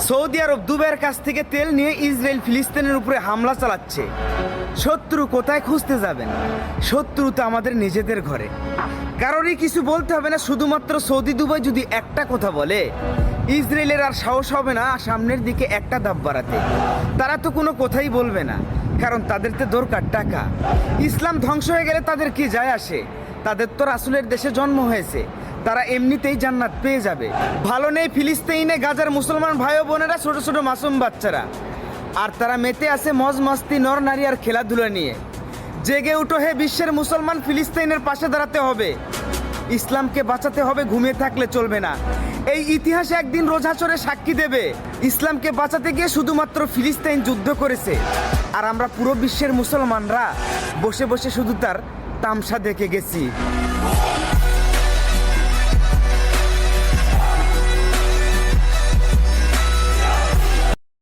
Saudi আরব দুবাইয়ের কাছ থেকে তেল নিয়ে ইসরায়েল ফিলিস্তিনের উপরে হামলা চালাচ্ছে। শত্রু কোথায় খুঁজতে যাবেন? শত্রু তো আমাদের নিজেদের ঘরে। কারোরই কিছু বলতে হবে না, শুধুমাত্র সৌদি দুবাই যদি একটা কথা বলে, ইসরায়েলের আর সাহস হবে না সামনের দিকে একটা ধাপ বাড়াতে। তারা তো কোনো কথাই বলবে না, কারণ তাদের তো দরকার টাকা। ইসলাম ধ্বংস হয়ে গেলে তাদের কি যায় আসে? তাদের তো রাসূলের দেশে জন্ম হয়েছে, তারা এমনিতেই জান্নাত পেয়ে যাবে। ভালো নেই ফিলিস্তিনে গাজার মুসলমান ভাই ও বোনেরা, ছোট ছোট মাসুম বাচ্চারা, আর তারা মেতে আছে মজ মস্তি, নর নারী আর খেলাধুলা নিয়ে। জেগে উঠো হে বিশ্বের মুসলমান, ফিলিস্তিনের পাশে দাঁড়াতে হবে, ইসলামকে বাঁচাতে হবে, ঘুমিয়ে থাকলে চলবে না। এই ইতিহাস একদিন রোজাচরে সাক্ষী দেবে, ইসলামকে বাঁচাতে গিয়ে শুধুমাত্র ফিলিস্তিন যুদ্ধ করেছে, আর আমরা পুরো বিশ্বের মুসলমানরা বসে বসে শুধু তার তামসা দেখে গেছি।